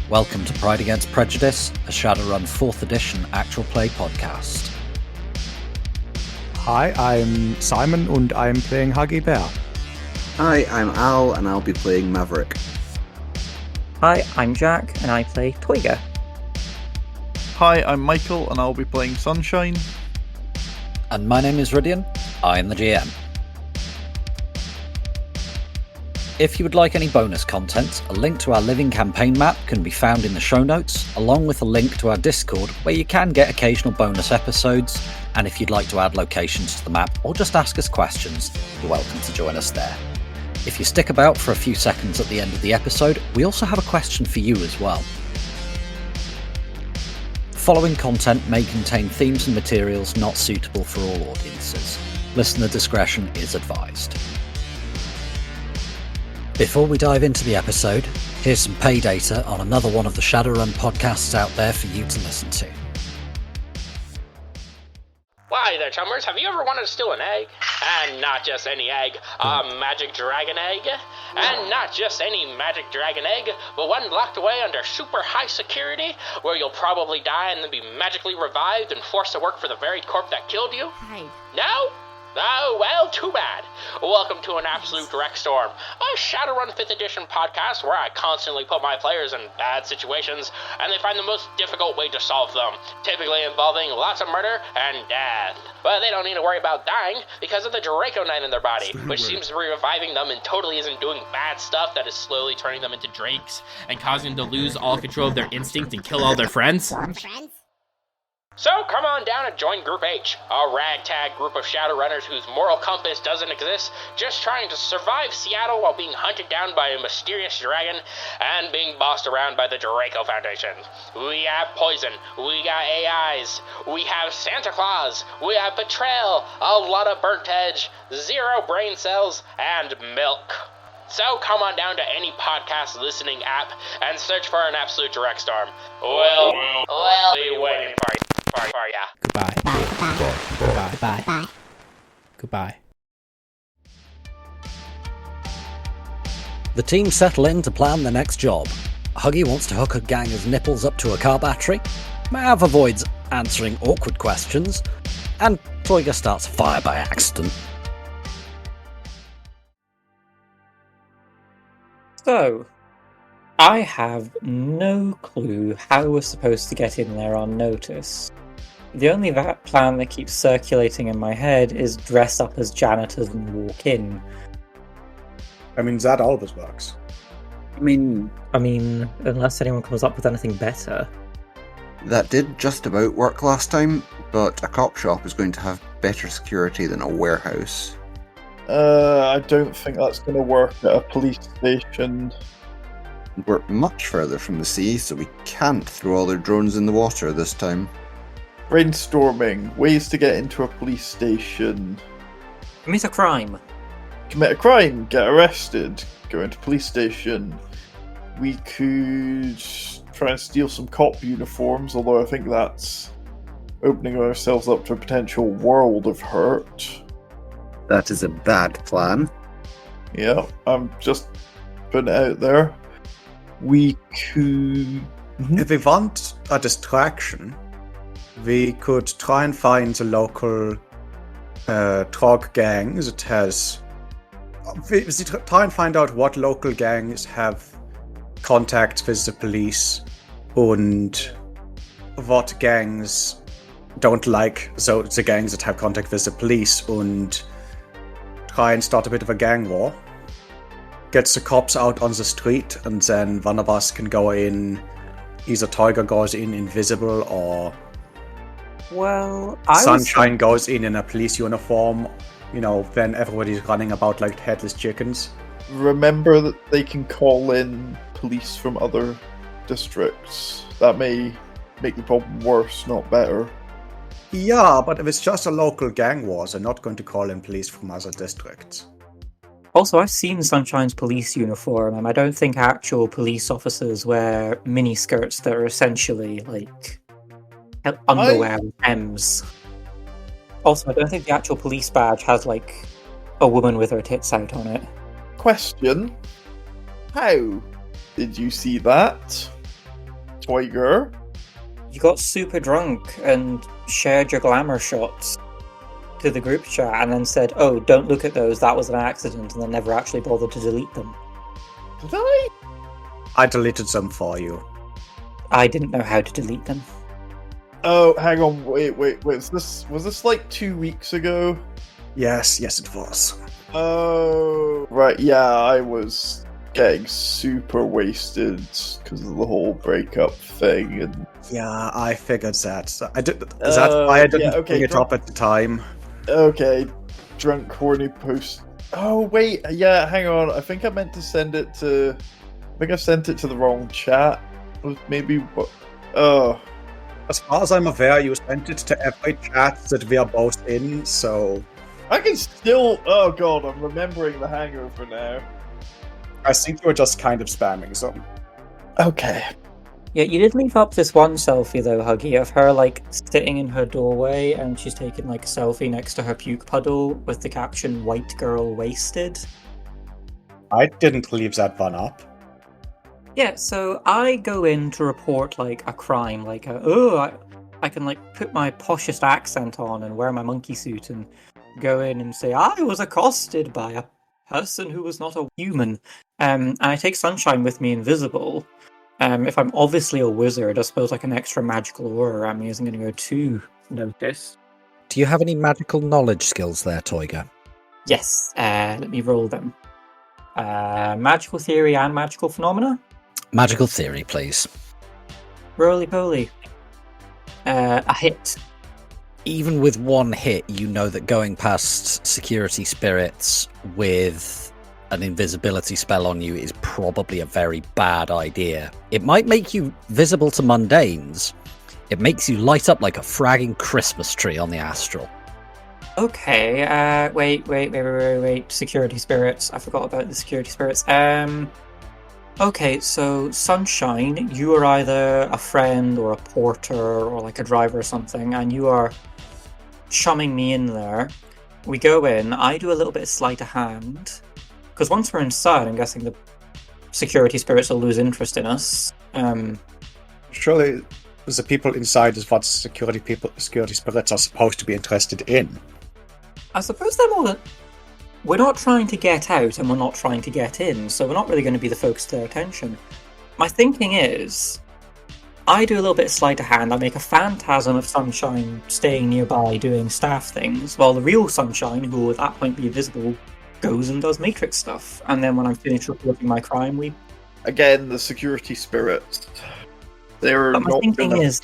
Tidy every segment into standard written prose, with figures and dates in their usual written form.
Welcome to Pride Against Prejudice, a Shadowrun 4th edition actual play podcast. Hi, I'm Simon and I'm playing Huggy Bear. Hi, I'm Al and I'll be playing Maverick. Hi, I'm Jack and I play Toyger. Hi, I'm Michael and I'll be playing Sunshine. And my name is Rhydian, I am the GM. If you would like any bonus content, a link to our living campaign map can be found in the show notes, along with a link to our Discord where you can get occasional bonus episodes, and if you'd like to add locations to the map or just ask us questions, you're welcome to join us there. If you stick about for a few seconds at the end of the episode, we also have a question for you as well. The following content may contain themes and materials not suitable for all audiences. Listener discretion is advised. Before we dive into the episode, here's some pay data on another one of the Shadowrun podcasts out there for you to listen to. Why there, chummers, have you ever wanted to steal an egg? And not just any egg, a magic dragon egg. And not just any magic dragon egg, but one locked away under super high security, where you'll probably die and then be magically revived and forced to work for the very corp that killed you? Hide. No? Oh, well, too bad. Welcome to An Absolute Direct Storm, a Shadowrun 5th edition podcast where I constantly put my players in bad situations, and they find the most difficult way to solve them, typically involving lots of murder and death. But they don't need to worry about dying because of the Draconite in their body, which seems to be reviving them and totally isn't doing bad stuff that is slowly turning them into drakes and causing them to lose all control of their instinct and kill all their friends. So come on down and join Group H, a ragtag group of Shadowrunners whose moral compass doesn't exist, just trying to survive Seattle while being hunted down by a mysterious dragon and being bossed around by the Draco Foundation. We have poison, we got AIs, we have Santa Claus, we have betrayal, a lot of burnt edge, 0 brain cells, and milk. So come on down to any podcast listening app and search for An Absolute Direct Storm. We'll be waiting for you. Goodbye. Goodbye. The team settle in to plan the next job. Huggy wants to hook a ganger's nipples up to a car battery. Mav avoids answering awkward questions. And Toyger starts a fire by accident. So, I have no clue how we're supposed to get in there on notice. The only plan that keeps circulating in my head is dress up as janitors and walk in. I mean, that always works. I mean, unless anyone comes up with anything better. that did just about work last time, but a cop shop is going to have better security than a warehouse. I don't think that's going to work at a police station. We're much further from the sea, so we can't throw all their drones in the water this time. Brainstorming, ways to get into a police station. Commit a crime. Commit a crime, get arrested, go into police station. We could try and steal some cop uniforms, although I think that's opening ourselves up to a potential world of hurt. That is a bad plan. Yeah, I'm just putting it out there. We could... If we want a distraction, we could try and find the local drug gang that has... We try and find out what local gangs have contact with the police and what gangs don't like the gangs that have contact with the police, and try and start a bit of a gang war. Get the cops out on the street, and then one of us can go in. Either Toyger goes in invisible, or Well, Sunshine goes in a police uniform. You know, when everybody's running about like headless chickens. Remember that they can call in police from other districts. That may make the problem worse, not better. Yeah, but if it's just a local gang war, they're not going to call in police from other districts. Also, I've seen Sunshine's police uniform, and I don't think actual police officers wear miniskirts that are essentially like underwear with M's. Also, I don't think the actual police badge has like a woman with her tits out on it. Question: how did you see that? Toyger? You got super drunk and shared your glamour shots to the group chat and then said, "Oh, don't look at those, that was an accident," and then never actually bothered to delete them. Did I? I deleted them for you. I didn't know how to delete them. Oh, hang on, wait. Was this like 2 weeks ago? Yes, it was. Oh, right, yeah, I was getting super wasted because of the whole breakup thing, and Yeah, I figured that. That's why I didn't bring it up at the time. okay, drunk horny post. Oh wait, yeah, hang on. I think I meant to send it to. I think I sent it to the wrong chat. Maybe what? Oh, As far as I'm aware, you sent it to every chat that we are both in, so I can still. Oh god, I'm remembering the hangover now. I think you were just kind of spamming them. Okay. Yeah, you did leave up this one selfie though, Huggy, of her like sitting in her doorway and she's taking like a selfie next to her puke puddle with the caption "White girl wasted." I didn't leave that one up. Yeah, so I go in to report like a crime, like I can like put my poshest accent on and wear my monkey suit and go in and say I was accosted by a person who was not a human. And I take Sunshine with me invisible. If I'm obviously a wizard, I suppose like an extra magical aura around me isn't going to go too noticed. Do you have any magical knowledge skills there, Toyger? Yes, let me roll them. Magical theory and magical phenomena. Magical theory, please. Roly-poly. A hit. Even with one hit, you know that going past security spirits with an invisibility spell on you is probably a very bad idea. It might make you visible to mundanes. It makes you light up like a fragging Christmas tree on the astral. Okay, wait. Security spirits. I forgot about the security spirits. Okay, so Sunshine, you are either a friend or a porter or like a driver or something, and you are chumming me in there. We go in, I do a little bit of sleight of hand, because once we're inside, I'm guessing the security spirits will lose interest in us. Surely the people inside is what security spirits are supposed to be interested in. I suppose they're more than... We're not trying to get out and we're not trying to get in, so we're not really going to be the focus of their attention. My thinking is, I do a little bit of sleight of hand, I make a phantasm of Sunshine staying nearby doing staff things, while the real Sunshine, who will at that point be invisible, goes and does Matrix stuff. And then when I'm finished reporting my crime, we... Again, the security spirits. They're But my not thinking gonna... is,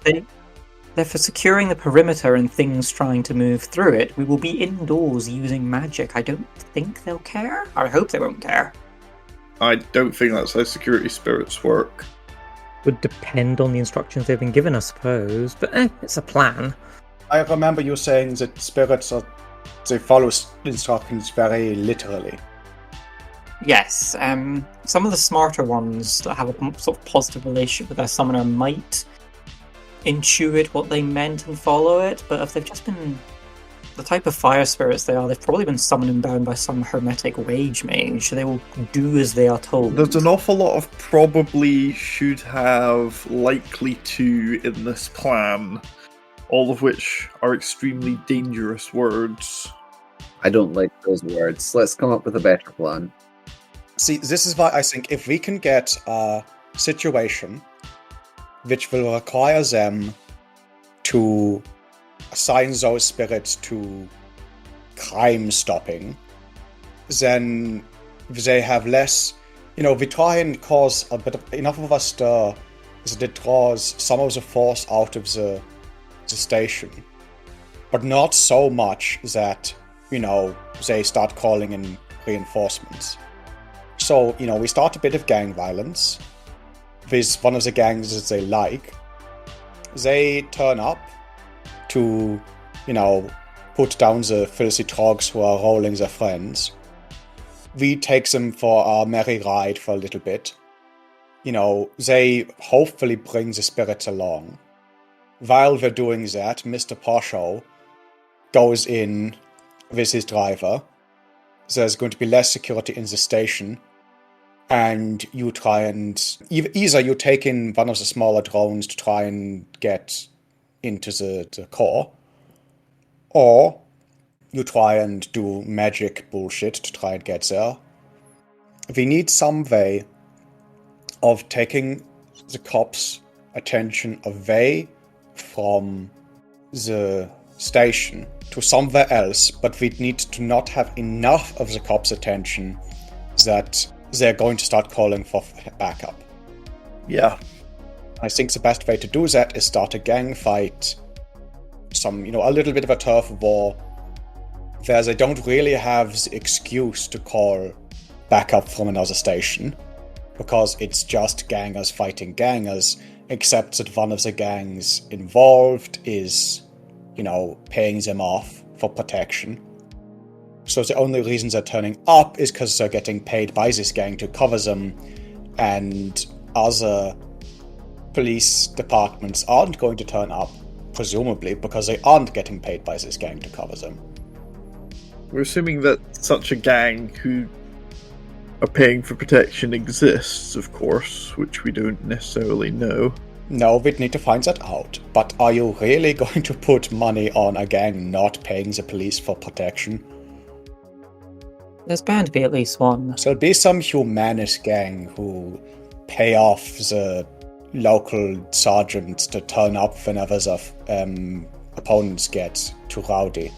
they're for securing the perimeter and things trying to move through it. We will be indoors using magic. I don't think they'll care. I hope they won't care. I don't think that's how security spirits work. Would depend on the instructions they've been given, I suppose. But it's a plan. I remember you saying that spirits they follow instructions very literally. Yes, some of the smarter ones that have a sort of positive relationship with their summoner might intuit what they meant and follow it, but if they've just been the type of fire spirits they are, they've probably been summoned and bound by some hermetic wage mage, so they will do as they are told. There's an awful lot of probably, should have, likely to in this plan, all of which are extremely dangerous words. I don't like those words. Let's come up with a better plan. See, this is why I think if we can get a situation which will require them to assign those spirits to crime stopping, then they have less... we try and cause a bit of enough of a stir that it draws some of the force out of the station, but not so much that, they start calling in reinforcements. So, we start a bit of gang violence with one of the gangs that they like. They turn up to, put down the filthy trogs who are rolling their friends. We take them for our merry ride for a little bit. They hopefully bring the spirits along. While we're doing that, Mr. Posho goes in with his driver. There's going to be less security in the station. and you try and either you take in one of the smaller drones to try and get into the core, or you try and do magic bullshit to try and get there. We need some way of taking the cops' attention away from the station to somewhere else, but we need to not have enough of the cops' attention that they're going to start calling for backup. Yeah. I think the best way to do that is start a gang fight, a little bit of a turf war, where they don't really have the excuse to call backup from another station, because it's just gangers fighting gangers, except that one of the gangs involved is, paying them off for protection. So the only reason they're turning up is because they're getting paid by this gang to cover them, and other police departments aren't going to turn up, presumably, because they aren't getting paid by this gang to cover them. We're assuming that such a gang who are paying for protection exists, of course, which we don't necessarily know. No, we'd need to find that out. But are you really going to put money on a gang not paying the police for protection? There's bound to be at least one. So there'll be some humanist gang who pay off the local sergeants to turn up whenever the opponents get too rowdy.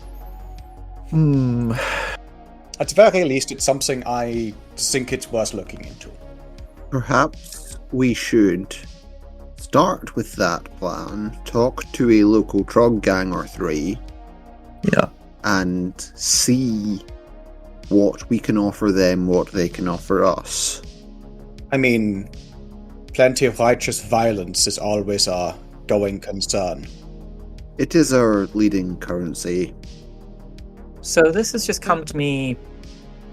At the very least, it's something I think it's worth looking into. Perhaps we should start with that plan, talk to a local trog gang or three, and see what we can offer them, what they can offer us. I mean, plenty of righteous violence is always a going concern. It is our leading currency. So this has just come to me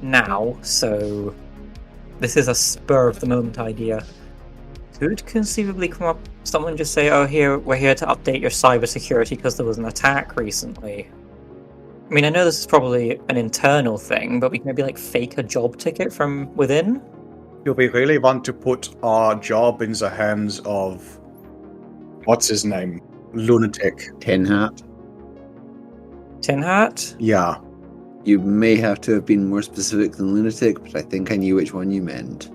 now, so this is a spur of the moment idea. Could conceivably come up, someone just say, we're here to update your cybersecurity because there was an attack recently. I mean, I know this is probably an internal thing, but we can maybe fake a job ticket from within? Do we really want to put our job in the hands of, what's his name? Lunatic. Tin Hat. Tin Hat? Yeah. You may have to have been more specific than Lunatic, but I think I knew which one you meant.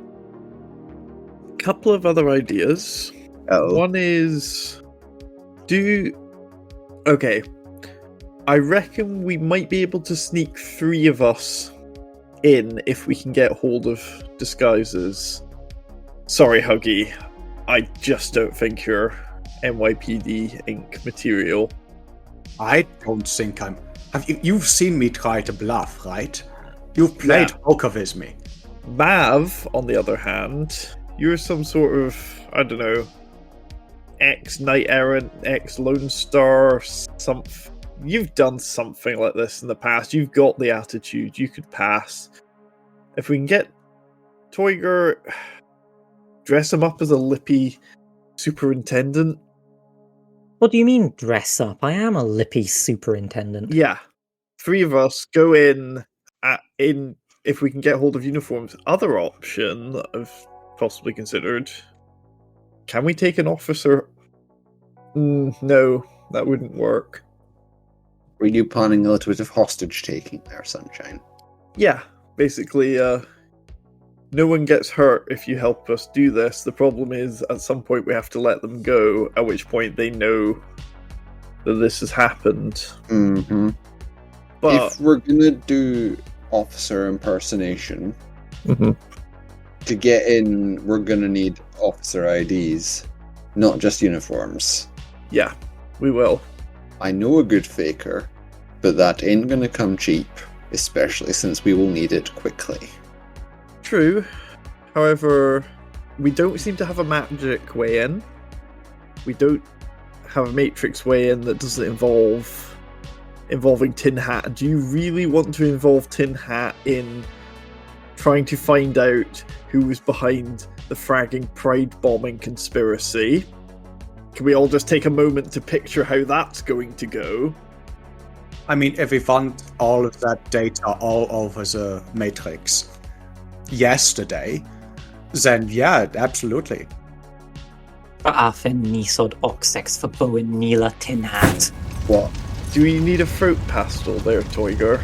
Couple of other ideas. Oh. One is... Okay. I reckon we might be able to sneak 3 of us in if we can get hold of disguises. Sorry, Huggy. I just don't think you're NYPD Inc. material. I don't think I'm... You've seen me try to bluff, right? You've played poker with me. Mav, on the other hand, you're some sort of, I don't know, ex-Knight Errant, ex-Lone Star, something. You've done something like this in the past. You've got the attitude. You could pass. If we can get Toyger, dress him up as a lippy superintendent. What do you mean, dress up? I am a lippy superintendent. Yeah. 3 of us go in if we can get hold of uniforms. Other option that I've possibly considered. Can we take an officer? No, that wouldn't work. Were you planning a little bit of hostage taking there, Sunshine? Yeah, basically, no one gets hurt if you help us do this. The problem is, at some point we have to let them go, at which point they know that this has happened. Mm-hmm. But if we're gonna do officer impersonation, to get in, we're gonna need officer IDs, not just uniforms. Yeah, we will. I know a good faker, but that ain't gonna come cheap, especially since we will need it quickly. True. However, we don't seem to have a magic way in. We don't have a matrix way in that doesn't involving Tin Hat. Do you really want to involve Tin Hat in trying to find out who was behind the fragging Pride bombing conspiracy? Can we all just take a moment to picture how that's going to go? I mean, if we found all of that data all over the Matrix yesterday, Then yeah, absolutely. Afen Nisod Oxex for Bowen Nila Tin Hat. What? Do we need a throat pastel there, Toyger?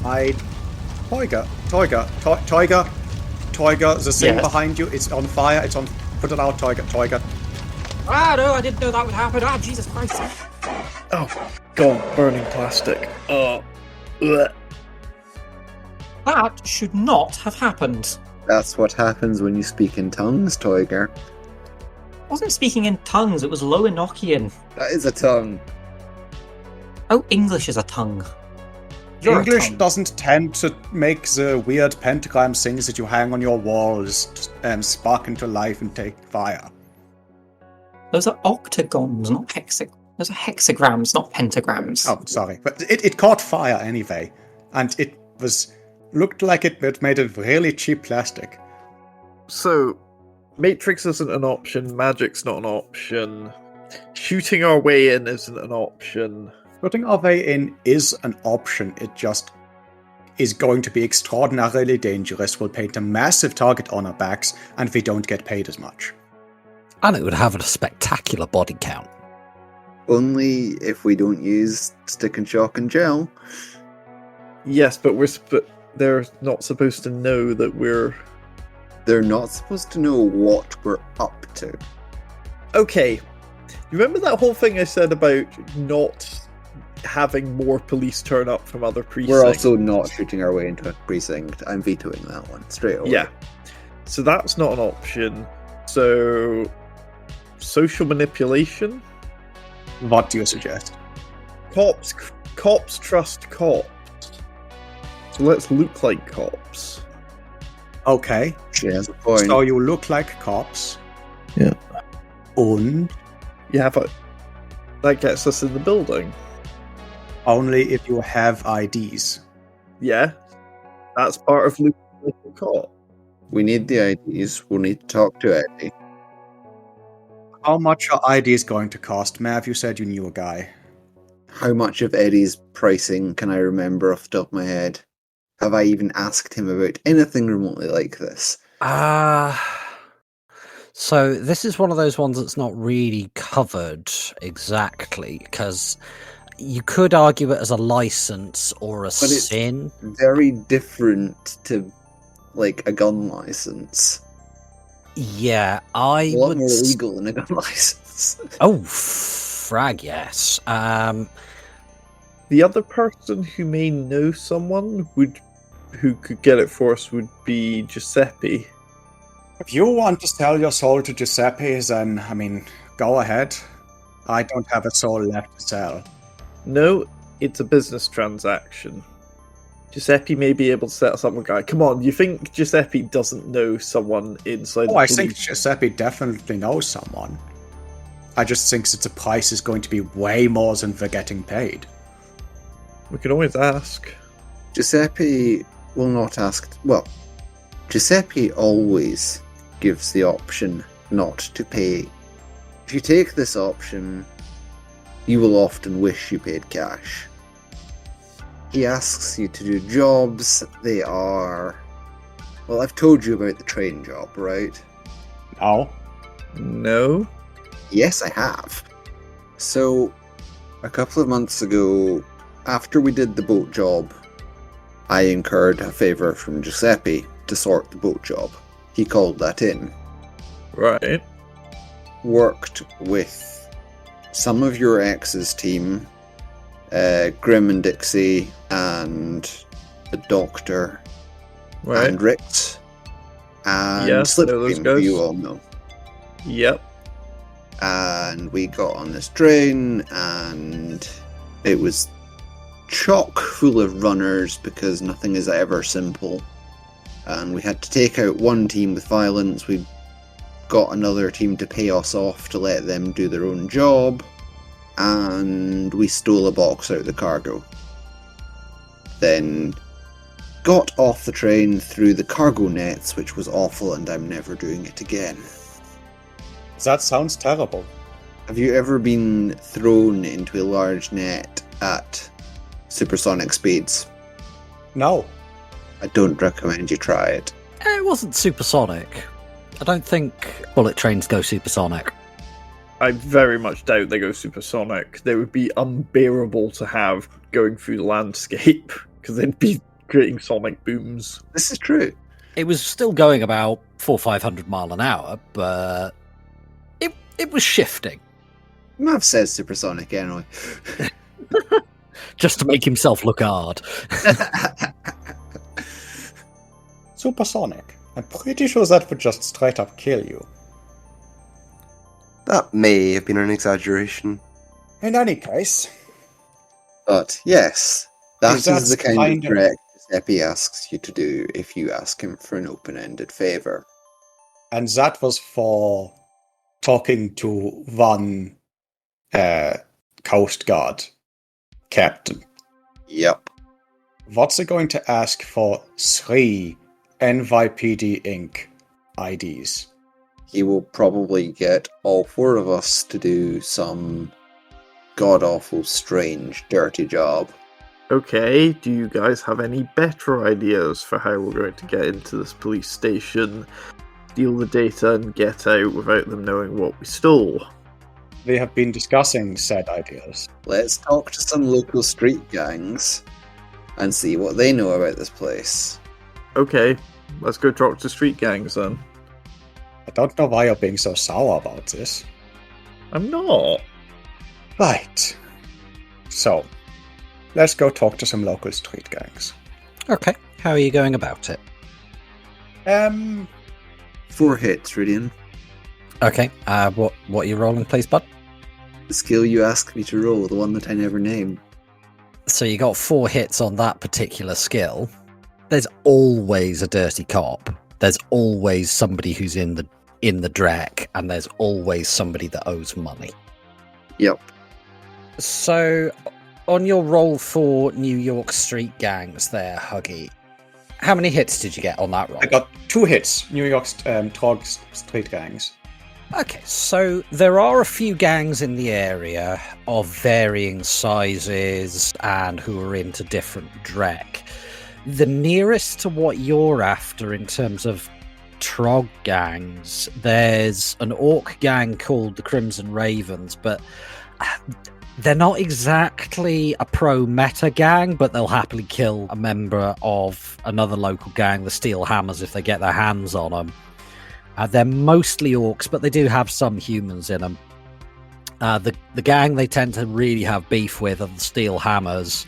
Toyger, the thing Yes. behind you, it's on fire, it's on... Put it out, Toyger. Ah, no, I didn't know that would happen. Ah, Jesus Christ. Oh, God, burning plastic. Ugh. That should not have happened. That's what happens when you speak in tongues, Toyger. I wasn't speaking in tongues, it was Low Enochian. That is a tongue. Oh, English is a tongue. You're a English tongue. doesn't tend to make the weird pentagram things that you hang on your walls spark into life and take fire. Those are octagons, not Those are hexagrams, not pentagrams. Oh, sorry. But it caught fire anyway. And it looked like it made of really cheap plastic. So, Matrix isn't an option, magic's not an option, shooting our way in isn't an option. Putting our way in is an option. It just is going to be extraordinarily dangerous. We'll paint a massive target on our backs, and we don't get paid as much. And it would have a spectacular body count. Only if we don't use stick and shock and gel. Yes, but they're not supposed to know that we're... They're not supposed to know what we're up to. Okay, you remember that whole thing I said about not having more police turn up from other precincts? We're also not shooting our way into a precinct. I'm vetoing that one straight away. Yeah. So that's not an option. So, social manipulation? What do you suggest? Cops trust cops. So let's look like cops. Okay. She has a point. So you look like cops. Yeah. And You have that gets us in the building. only if you have IDs. Yeah. That's part of looking like a cop. We need the IDs. We'll need to talk to Eddie. How much are IDs going to cost? Mav, you said you knew a guy. How much of Eddie's pricing can I remember off the top of my head? Have I even asked him about anything remotely like this? So this is one of those ones that's not really covered exactly, because you could argue it as a license or a But it's sin. very different to, like, a gun license. Yeah, I A lot would... more illegal than a gun license. Oh, frag, yes. The other person who may know someone who could get it for us would be Giuseppe. If you want to sell your soul to Giuseppe, then, I mean, go ahead. I don't have a soul left to sell. No, it's a business transaction. Giuseppe may be able to set us up with a guy. Come on, you think Giuseppe doesn't know someone inside the Oh, I police? think Giuseppe definitely knows someone. I just think that the price is going to be way more than we're getting paid. We can always ask. Giuseppe will not ask. Well, Giuseppe always gives the option not to pay. If you take this option, you will often wish you paid cash. He asks you to do jobs. They are... Well, I've told you about the train job, right? No? No? Yes, I have. So, a couple of months ago, after we did the boat job, I incurred a favour from Giuseppe to sort the boat job. He called that in. Right. Worked with some of your ex's team, Grim and Dixie, and the Doctor, Right. and Ritz, and Yes, I know those Slipstream, who guys. you all know. Yep. And we got on this train, and it was chock full of runners because nothing is ever simple. And we had to take out one team with violence. We got another team to pay us off to let them do their own job. And we stole a box out of the cargo. Then got off the train through the cargo nets, which was awful, and I'm never doing it again. That sounds terrible. Have you ever been thrown into a large net at supersonic speeds? No. I don't recommend you try it. It wasn't supersonic. I don't think bullet trains go supersonic. I very much doubt they go supersonic. They would be unbearable to have going through the landscape because they'd be creating sonic booms. This is true. It was still going about 400-500 mile an hour, but it was shifting. Mav says supersonic anyway. Just to make himself look hard. Supersonic. I'm pretty sure that would just straight up kill you. That may have been an exaggeration. In any case, But yes, that That's is the kind kind of of- trick Giuseppe asks you to do if you ask him for an open-ended favour. and that was for talking to one Coast Guard captain. Yep. What's he going to ask for 3 NYPD Inc. IDs? He will probably get all 4 of us to do some god-awful, strange, dirty job. Okay, do you guys have any better ideas for how we're going to get into this police station, steal the data, and get out without them knowing what we stole? We have been discussing said ideas. Let's talk to some local street gangs and see what they know about this place. Okay, let's go talk to street gangs then. I don't know why you're being so sour about this. I'm not. Right. So, let's go talk to some local street gangs. Okay, how are you going about it? 4 hits, Rhydian. Okay, what are you rolling, please, bud? The skill you asked me to roll, the one that I never named. So you got 4 hits on that particular skill. There's always a dirty cop. There's always somebody who's in the dreck, and there's always somebody that owes money. Yep. So, on your roll for New York street gangs there, Huggy, how many hits did you get on that roll? I got 2 hits, New York Trog street gangs. Okay, so there are a few gangs in the area of varying sizes and who are into different dreck. The nearest to what you're after in terms of Trog gangs, there's an orc gang called the Crimson Ravens, but they're not exactly a pro-meta gang, but they'll happily kill a member of another local gang, the Steel Hammers, if they get their hands on them. They're mostly orcs, but they do have some humans in them. The gang they tend to really have beef with are the Steel Hammers,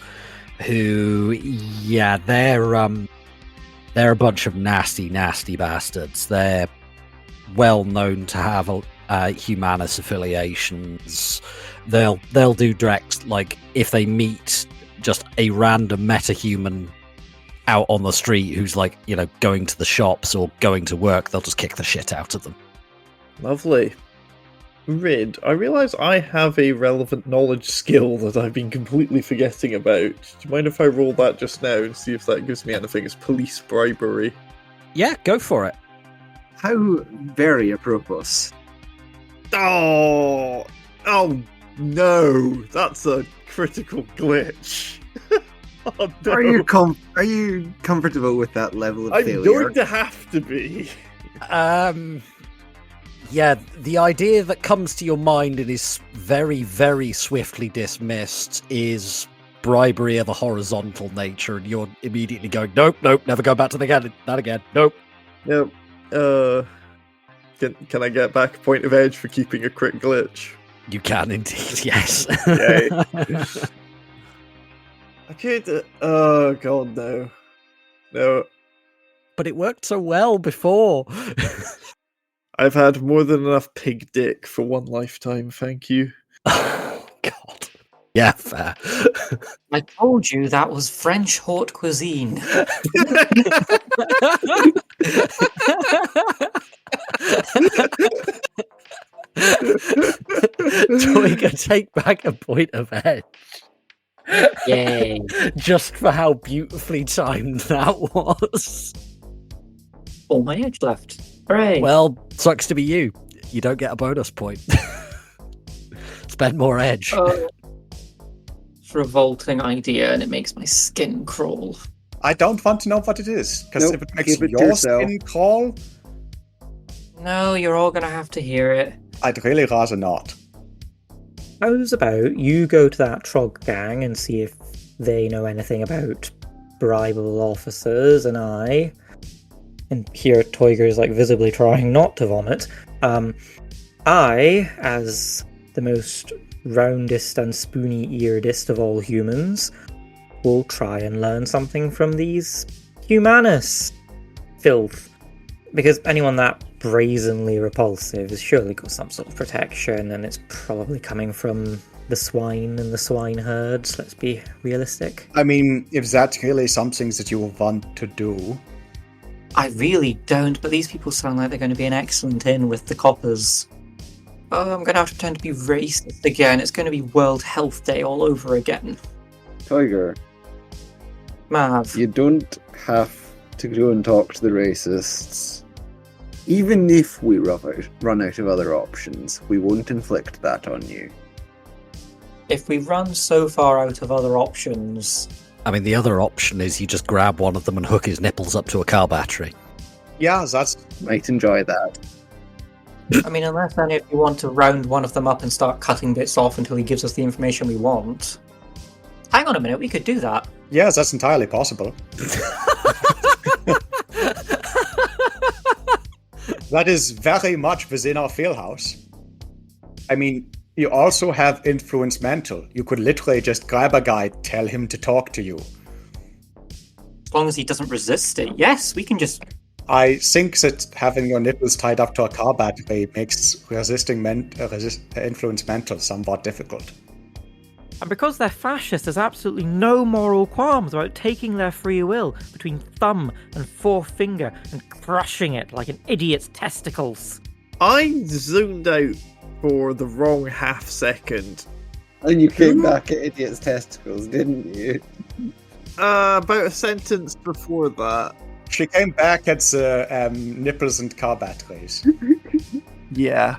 who, yeah, they're a bunch of nasty, nasty bastards. They're well known to have humanist affiliations. They'll do directs, like if they meet just a random metahuman out on the street who's like, you know, going to the shops or going to work, they'll just kick the shit out of them. Lovely. Rid, I realise I have a relevant knowledge skill that I've been completely forgetting about. Do you mind if I roll that just now and see if that gives me anything? It's police bribery. Yeah, go for it. How very apropos. Oh no, that's a critical glitch. Oh, no. Are you comfortable with that level of I'm failure? going to have to be. Yeah, the idea that comes to your mind and is very, very swiftly dismissed is bribery of a horizontal nature, and you're immediately going, nope, never go back to that again, nope. Nope. Can I get back a point of edge for keeping a crit glitch? You can indeed, yes. Yay. I could. Oh god, no. No. But it worked so well before. I've had more than enough pig dick for one lifetime, thank you. Oh, God. Yeah, fair. I told you that was French haute cuisine. Toyger, take back a point of edge. Yay. Just for how beautifully timed that was. All my edge left. Hooray. Well, sucks to be you. You don't get a bonus point. Spend more edge. It's a revolting idea and it makes my skin crawl. I don't want to know what it is, because Nope, if it makes keep it to your yourself. skin crawl, No, you're all gonna have to hear it. I'd really rather not. How's about you go to that Trog gang and see if they know anything about bribable officers, and here Toyger is like visibly trying not to vomit. I, as the most roundest and spoony-earedest of all humans, will try and learn something from these humanus filth. Because anyone that brazenly repulsive has surely got some sort of protection, and it's probably coming from the swine and the swine herds, let's be realistic. I mean, if that's really something that you want to do... I really don't, but these people sound like they're going to be an excellent in with the coppers. Oh, I'm going to have to pretend to be racist again. It's going to be World Health Day all over again. Toyger, Mav. you don't have to go and talk to the racists. Even if we run out of other options, we won't inflict that on you. If we run so far out of other options... I mean, the other option is you just grab one of them and hook his nipples up to a car battery. Yeah, that's... Might enjoy that. I mean, unless then if you want to round one of them up and start cutting bits off until he gives us the information we want. Hang on a minute, we could do that. Yeah, that's entirely possible. That is very much within our wheelhouse. I mean, you also have influence mental. You could literally just grab a guy, tell him to talk to you. As long as he doesn't resist it, yes, we can just... I think that having your nipples tied up to a car battery makes resisting influence mental somewhat difficult. And because they're fascist, there's absolutely no moral qualms about taking their free will between thumb and forefinger and crushing it like an idiot's testicles. I zoned out for the wrong half second. And you came back at idiot's testicles, didn't you? About a sentence before that. She came back at the nipples and car batteries. Yeah.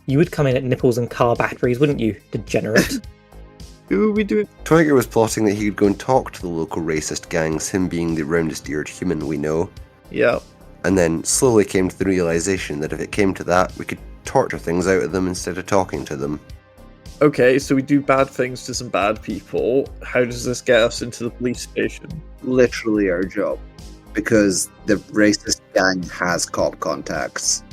You would come in at nipples and car batteries, wouldn't you, degenerate? Who are we doing? Toyger was plotting that he could go and talk to the local racist gangs, him being the roundest-eared human we know. Yeah. And then slowly came to the realization that if it came to that, we could torture things out of them instead of talking to them. Okay, so we do bad things to some bad people. How does this get us into the police station? Literally our job. Because the racist gang has cop contacts.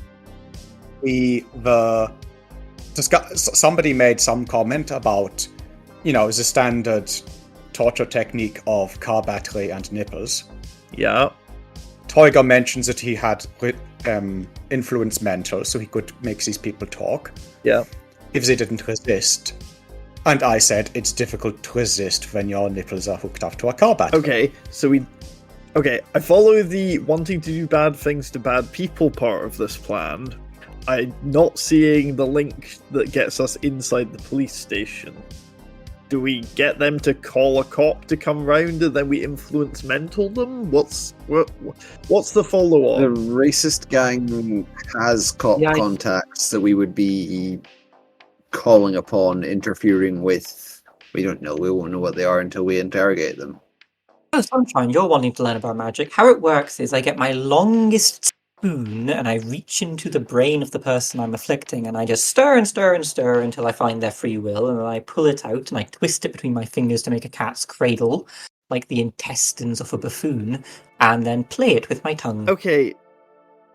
Somebody made some comment about, the standard torture technique of car battery and nipples. Yeah. Toyger mentions that he had influence mental, so he could make these people talk. Yeah. If they didn't resist. And I said, it's difficult to resist when your nipples are hooked up to a car battery. Okay, so I follow the wanting to do bad things to bad people part of this plan. I'm not seeing the link that gets us inside the police station. Do we get them to call a cop to come round and then we influence mental them? What's the follow-on? The racist gang has cop contacts that we would be calling upon, interfering with. We don't know. We won't know what they are until we interrogate them. Oh, Sunshine, you're wanting to learn about magic. How it works is I get my longest spoon and I reach into the brain of the person I'm afflicting and I just stir and stir and stir until I find their free will, and then I pull it out and I twist it between my fingers to make a cat's cradle, like the intestines of a buffoon, and then play it with my tongue. Okay,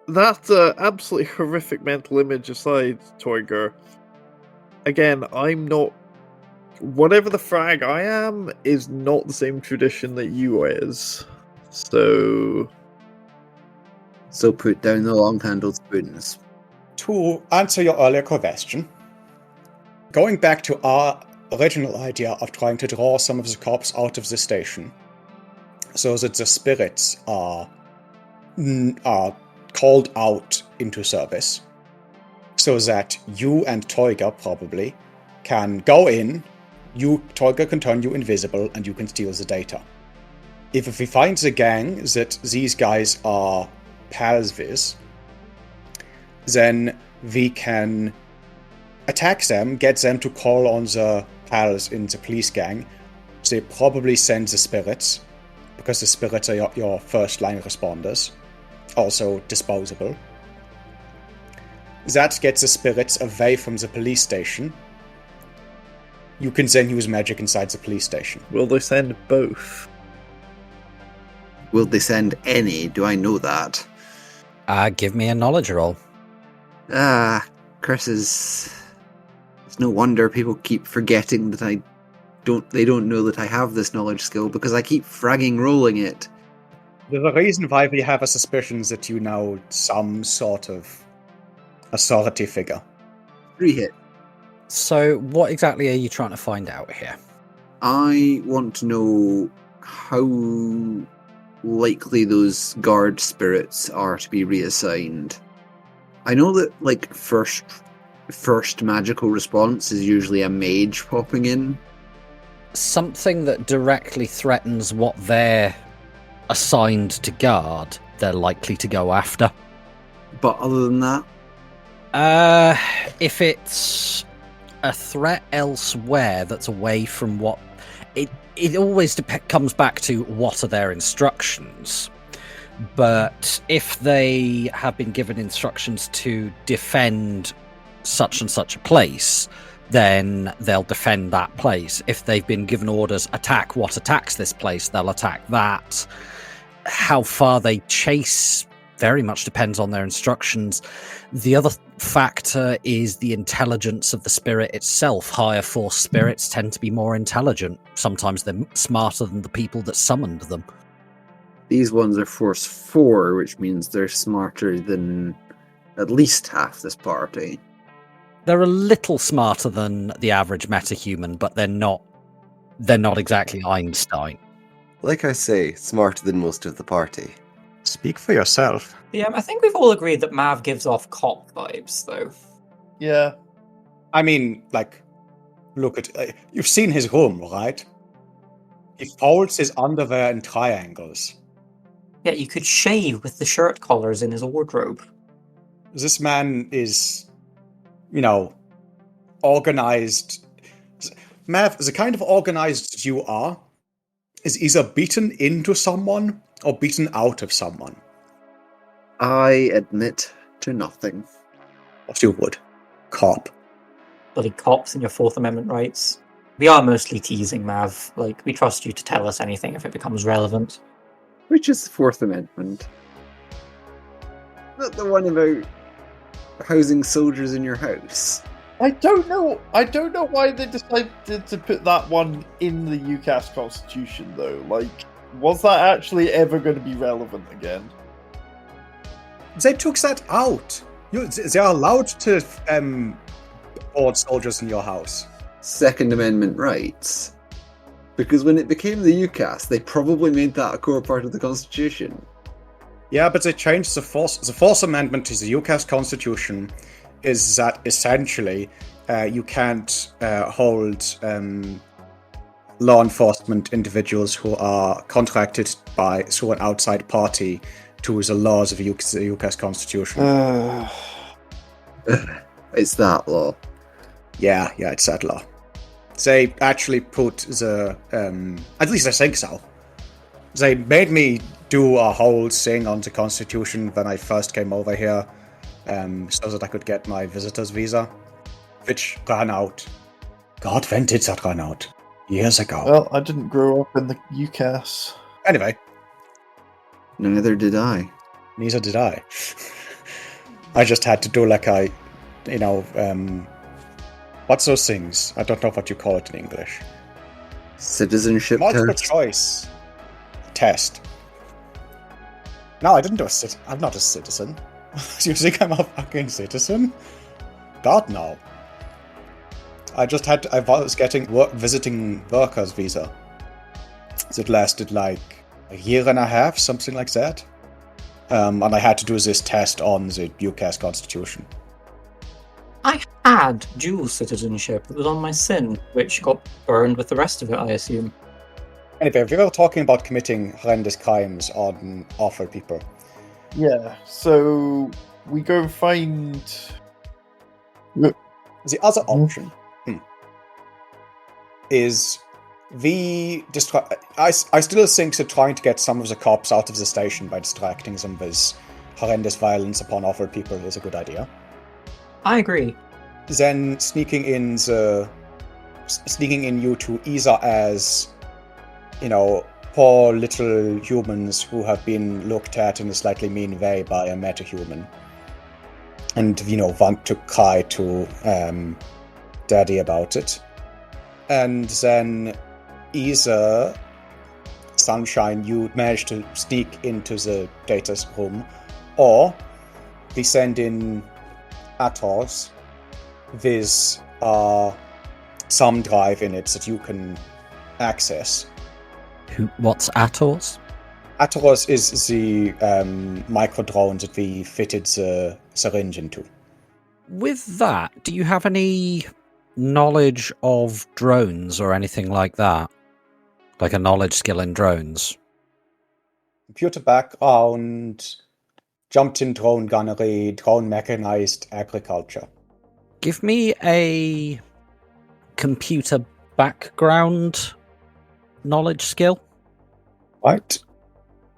that absolutely horrific mental image aside, Toyger, again, I'm not... Whatever the frag I am is not the same tradition that you is. So put down the long-handled spoons. To answer your earlier question, going back to our original idea of trying to draw some of the cops out of the station, so that the spirits are called out into service, so that you and Toyger probably can go in, Toyger can turn you invisible, and you can steal the data. If we find the gang that these guys are pals with, then we can attack them, get them to call on the pals in the police gang. They probably send the spirits, because the spirits are your first-line responders. Also disposable. That gets the spirits away from the police station. You can then use magic inside the police station. Will they send both? Will they send any? Do I know that? Give me a knowledge roll. Curses. It's no wonder people keep forgetting that they don't know that I have this knowledge skill because I keep fragging rolling it. There's a reason why we have a suspicion that you know some sort of authority figure. 3 hit. So, what exactly are you trying to find out here? I want to know how likely those guard spirits are to be reassigned. I know that, like, first magical response is usually a mage popping in. Something that directly threatens what they're assigned to guard, they're likely to go after. But other than that? If it's a threat elsewhere that's away from what... It always comes back to what are their instructions. But if they have been given instructions to defend such and such a place, then they'll defend that place. If they've been given orders, attack what attacks this place, they'll attack that. How far they chase very much depends on their instructions. The other factor is the intelligence of the spirit itself. Higher force spirits tend to be more intelligent. Sometimes they're smarter than the people that summoned them. These ones are force 4, which means they're smarter than at least half this party. They're a little smarter than the average metahuman, but they're not exactly Einstein. Like I say, smarter than most of the party. Speak for yourself. Yeah, I think we've all agreed that Mav gives off cop vibes, though. Yeah. I mean, like, look at... you've seen his room, right? He folds his underwear in triangles. Yeah, you could shave with the shirt collars in his wardrobe. This man is, organized. Mav, the kind of organized you are is either beaten into someone or beaten out of someone. I admit to nothing. What you would. Cop. Bloody cops and your Fourth Amendment rights. We are mostly teasing, Mav. Like, we trust you to tell us anything if it becomes relevant. Which is the Fourth Amendment? Not the one about housing soldiers in your house. I don't know why they decided to put that one in the UCAS constitution, though. Like, was that actually ever going to be relevant again? They took that out. They are allowed to board soldiers in your house. Second Amendment rights. Because when it became the UCAS, they probably made that a core part of the Constitution. Yeah, but they changed the Fourth Amendment to the UCAS Constitution is that essentially you can't hold law enforcement individuals who are contracted through an outside party to the laws of the UCAS Constitution. It's that law. Yeah, it's that law. They actually put the... at least I think so. They made me do a whole thing on the Constitution when I first came over here, so that I could get my visitor's visa, which ran out. God, when did that run out? Years ago. Well, I didn't grow up in the UCAS. Anyway. Neither did I. Neither did I. I just had to do like what's those things? I don't know what you call it in English. Citizenship Multiple test? choice test. No, I didn't do I'm not a citizen. Do you think I'm a fucking citizen? God, no. I was getting visiting workers visa. It lasted like a year and a half, something like that. And I had to do this test on the UCAS Constitution. I had dual citizenship. It was on my SYN, which got burned with the rest of it, I assume. Anyway, we were talking about committing horrendous crimes on awful people. Yeah, so we go find... The other option is I still think that trying to get some of the cops out of the station by distracting them with horrendous violence upon awful people is a good idea. I agree. Then sneaking in you two either as, poor little humans who have been looked at in a slightly mean way by a metahuman, and want to cry to Daddy about it, and then either Sunshine, you manage to sneak into the data room, or we send in Atos with some drive in it that you can access. What's Atos? Atos is the micro drone that we fitted the syringe into. With that, do you have any knowledge of drones or anything like that? Like a knowledge skill in drones? Computer background, jumped in drone gunnery, drone mechanized agriculture. Give me a computer background knowledge skill. Right.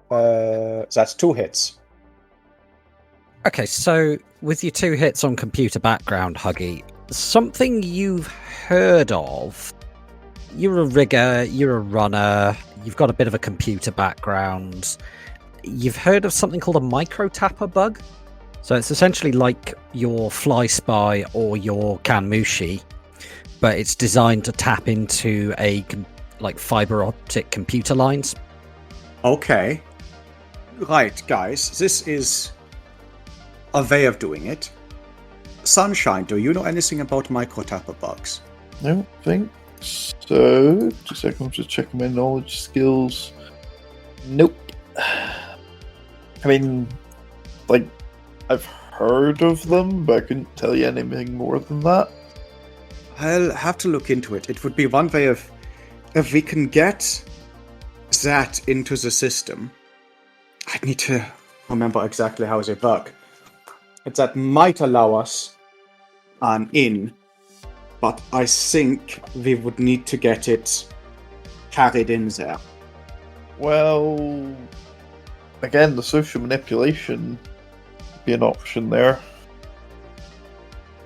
That's 2 hits. Okay, so with your 2 hits on computer background, Huggy, something you've heard of. You're a rigger, you're a runner, you've got a bit of a computer background. You've heard of something called a micro-tapper bug? So it's essentially like your Fly Spy or your Kanmushi, but it's designed to tap into fiber optic computer lines. Okay. Right, guys, this is a way of doing it. Sunshine, do you know anything about micro-tapper bugs? No, think so. 2 seconds, just checking my knowledge skills. Nope. I mean, I've heard of them, but I couldn't tell you anything more than that. I'll have to look into it. It would be one way of... If we can get that into the system, I need to remember exactly how they work. That might allow us an in, but I think we would need to get it carried in there. Well, again, the social manipulation would be an option there.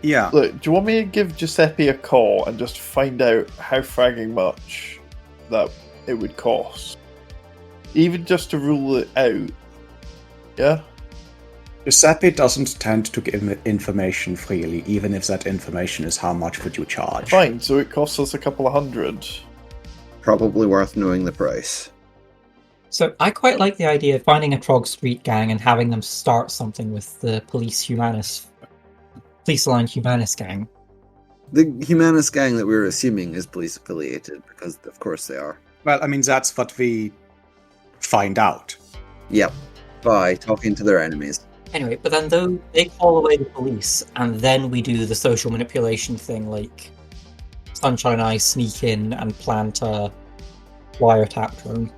Yeah. Look, do you want me to give Giuseppe a call and just find out how fragging much that it would cost? Even just to rule it out. Yeah? Giuseppe doesn't tend to give information freely, even if that information is how much would you charge. Fine, so it costs us a couple of hundred. Probably worth knowing the price. So I quite like the idea of finding a Trog Street gang and having them start something with the Police Line Humanist gang. The Humanist gang that we're assuming is police affiliated, because of course they are. Well, I mean, that's what we find out. Yep, by talking to their enemies. Anyway, but then though they call away the police, and then we do the social manipulation thing, like Sunshine and I sneak in and plant a wiretap drone.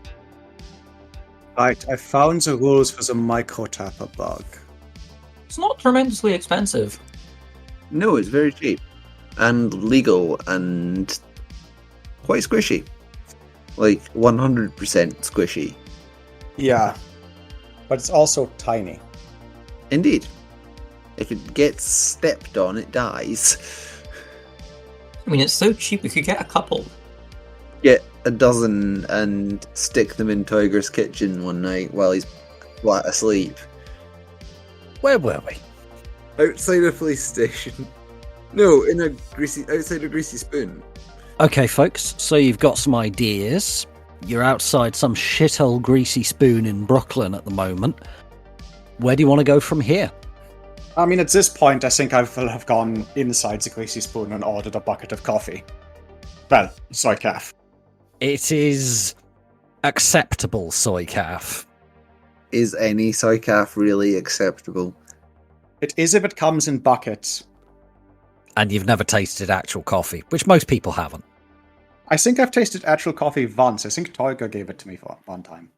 Right, I found the rules for the micro-tapper bug. It's not tremendously expensive. No, it's very cheap. And legal, and quite squishy. 100% squishy. Yeah, but it's also tiny. Indeed. If it gets stepped on, it dies. I mean, it's so cheap, we could get a couple. Get a dozen and stick them in Toyger's kitchen one night while he's flat asleep. Where were we? Outside a police station. No, outside a greasy spoon. Okay, folks, so you've got some ideas. You're outside some shithole greasy spoon in Brooklyn at the moment. Where do you want to go from here? I mean, at this point, I think I will have gone inside the greasy spoon and ordered a bucket of coffee. Well, soy calf. It is acceptable soy calf. Is any soy calf really acceptable? It is if it comes in buckets. And you've never tasted actual coffee, which most people haven't. I think I've tasted actual coffee once. I think Toyger gave it to me for one time.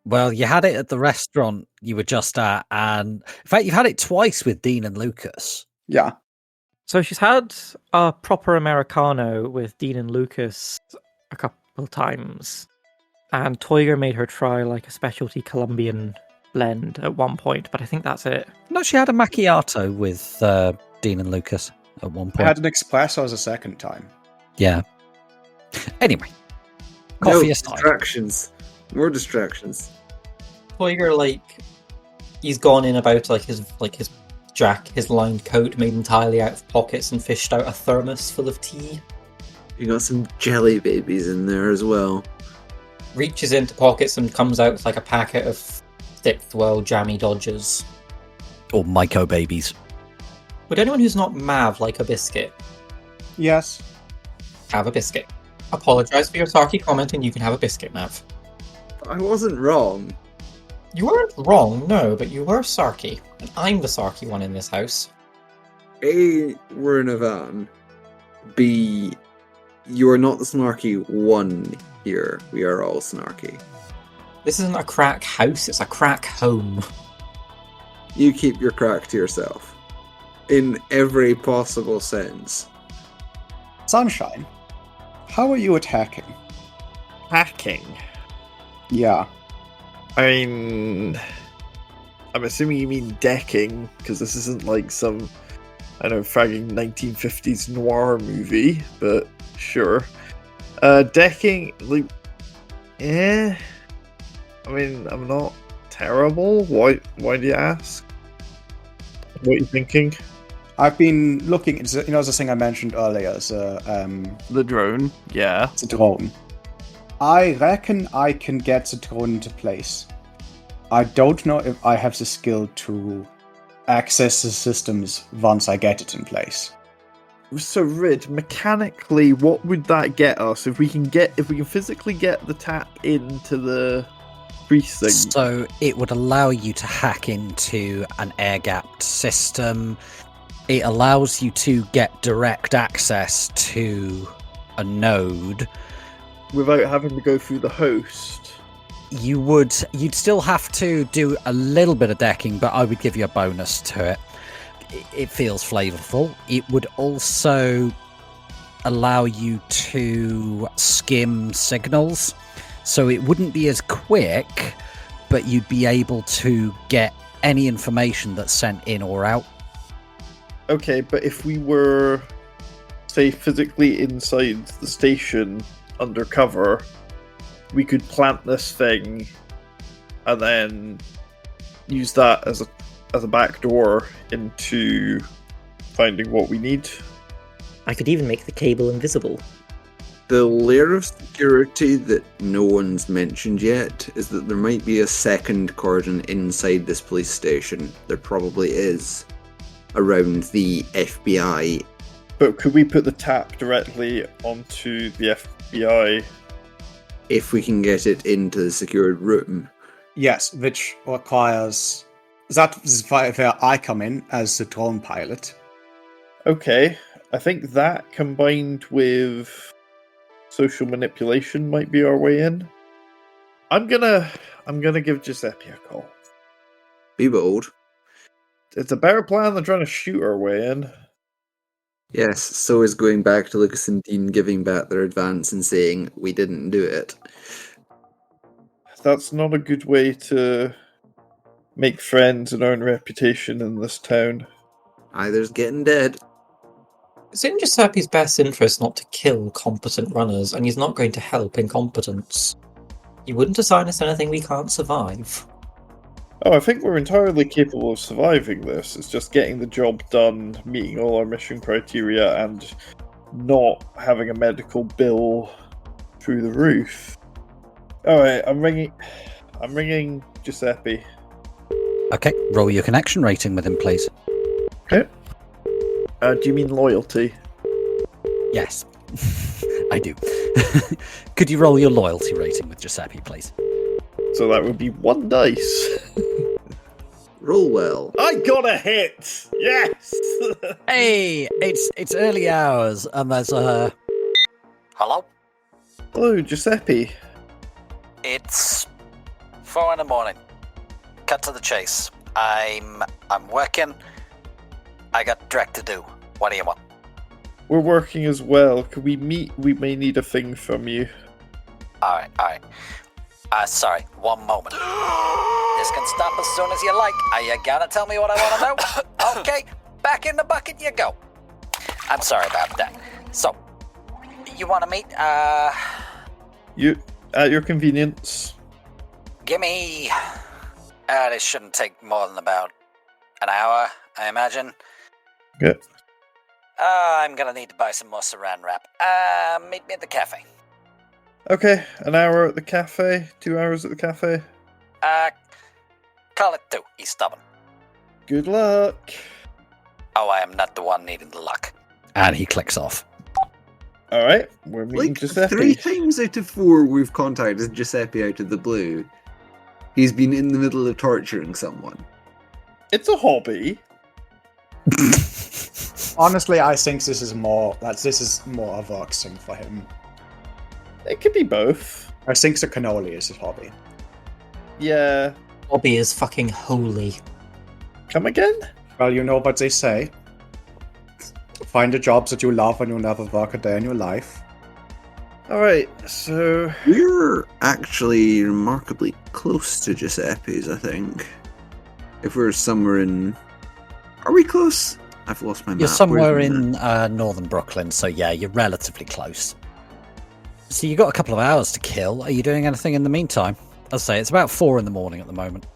Well, you had it at the restaurant you were just at, and in fact, you've had it twice with Dean and Lucas. Yeah. So she's had a proper Americano with Dean and Lucas multiple times. And Toyger made her try like a specialty Colombian blend at one point, but I think that's it. No, she had a macchiato with Dean and Lucas at one I point. had an espresso as a second time. Yeah. Anyway, coffee aside. Distractions. More distractions. Toyger, he's gone in about his lined coat made entirely out of pockets and fished out a thermos full of tea. You got some jelly babies in there as well. Reaches into pockets and comes out with a packet of Thick-Well Jammy Dodgers. Or Myco babies. Would anyone who's not Mav like a biscuit? Yes. Have a biscuit. Apologise for your sarky comment and you can have a biscuit, Mav. I wasn't wrong. You weren't wrong, no, but you were sarky. And I'm the sarky one in this house. A, we're in a van. B, you are not the snarky one here. We are all snarky. This isn't a crack house, it's a crack home. You keep your crack to yourself. In every possible sense. Sunshine, how are you attacking? Hacking? Yeah. I mean, I'm assuming you mean decking, because this isn't some, fragging 1950s noir movie, but sure. Decking, I mean, I'm not terrible. Why do you ask? What are you thinking? I've been looking, as the thing I mentioned earlier, The drone, yeah. It's a drone. I reckon I can get the drone into place. I don't know if I have the skill to access the systems once I get it in place. So, Rid, mechanically, what would that get us if we can physically get the tap into the precinct? So it would allow you to hack into an air-gapped system. It allows you to get direct access to a node without having to go through the host. You'd still have to do a little bit of decking, but I would give you a bonus to it. It feels flavorful. It would also allow you to skim signals, so it wouldn't be as quick, but you'd be able to get any information that's sent in or out. Okay, but if we were, say, physically inside the station undercover, we could plant this thing and then use that as a back door into finding what we need. I could even make the cable invisible. The layer of security that no one's mentioned yet is that there might be a second cordon inside this police station. There probably is. Around the FBI. But could we put the tap directly onto the FBI? If we can get it into the secured room. Yes, which requires... That is where I come in as the drone pilot. Okay, I think that combined with social manipulation might be our way in. I'm gonna give Giuseppe a call. Be bold. It's a better plan than trying to shoot our way in. Yes, so is going back to Lucas and Dean giving back their advance and saying, we didn't do it. That's not a good way to make friends and earn reputation in this town. Either's getting dead. It's in Giuseppe's best interest not to kill competent runners, and he's not going to help incompetence. He wouldn't assign us anything we can't survive. Oh, I think we're entirely capable of surviving this. It's just getting the job done, meeting all our mission criteria, and not having a medical bill through the roof. Alright, I'm ringing Giuseppe. Okay, roll your connection rating with him, please. Okay. Do you mean loyalty? Yes, I do. Could you roll your loyalty rating with Giuseppe, please? So that would be 1 dice. Roll well. I got a hit! Yes! Hey, it's early hours, and there's a... Hello? Hello, Giuseppe. It's 4 in the morning. Cut to the chase. I'm working. I got direct to do. What do you want? We're working as well. Could we meet? We may need a thing from you. Alright. Sorry, one moment. This can stop as soon as you like. Are you gonna tell me what I want to know? Okay, back in the bucket you go. I'm sorry about that. So, you want to meet, You, at your convenience. Gimme... this shouldn't take more than about an hour, I imagine. Okay. I'm gonna need to buy some more saran wrap. Meet me at the cafe. Okay, an hour at the cafe, 2 hours at the cafe. Call it 2, he's stubborn. Good luck. Oh, I am not the one needing the luck. And he clicks off. Alright, we're meeting Like, Giuseppe. 3 times out of 4 we've contacted Giuseppe out of the blue. He's been in the middle of torturing someone. It's a hobby. Honestly, I think this is more a work thing for him. It could be both. I think the cannoli is his hobby. Yeah. Hobby is fucking holy. Come again? Well, you know what they say. Find a job that you love and you'll never work a day in your life. Alright, so... We're actually remarkably close to Giuseppe's, I think. If we're somewhere in... Are we close? I've lost my map. You're somewhere Where's my in map? northern Brooklyn, so yeah, you're relatively close. So you got a couple of hours to kill. Are you doing anything in the meantime? I'll say it's about 4 in the morning at the moment.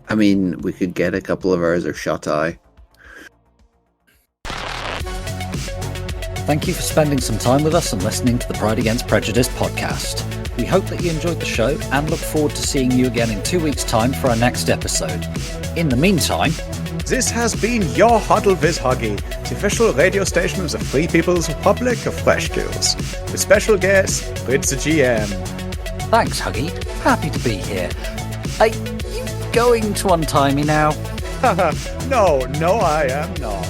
I mean, we could get a couple of hours of shut-eye. Thank you for spending some time with us and listening to the Pride Against Prejudice podcast. We hope that you enjoyed the show and look forward to seeing you again in 2 weeks' time for our next episode. In the meantime... This has been your Huddle with Huggy, the official radio station of the Free People's Republic of Fresh Kills. With special guest, Fritz the GM. Thanks, Huggy. Happy to be here. Are you going to untie me now? No, I am not.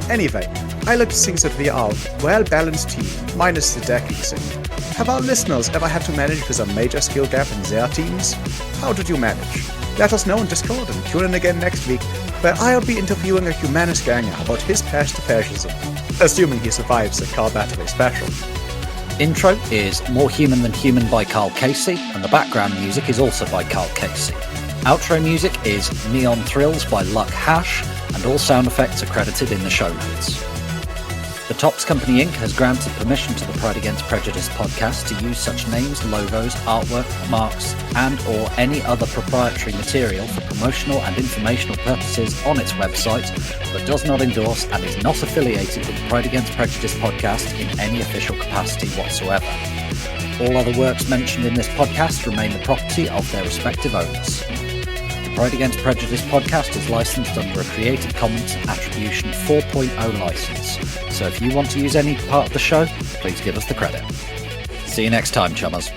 Anyway, I like to think that we are a well-balanced team, minus the decking thing. Have our listeners ever had to manage with a major skill gap in their teams? How did you manage? Let us know in Discord and tune in again next week, where I'll be interviewing a humanist ganger about his path to fascism, assuming he survives the Karl Battery special. Intro is More Human Than Human by Carl Casey, and the background music is also by Carl Casey. Outro music is Neon Thrills by Luck Hash, and all sound effects are credited in the show notes. The Tops Company Inc. has granted permission to the Pride Against Prejudice podcast to use such names, logos, artwork, marks, and or any other proprietary material for promotional and informational purposes on its website, but does not endorse and is not affiliated with the Pride Against Prejudice podcast in any official capacity whatsoever. All other works mentioned in this podcast remain the property of their respective owners. The Pride Against Prejudice podcast is licensed under a Creative Commons Attribution 4.0 license, so if you want to use any part of the show, please give us the credit. See you next time, chummers.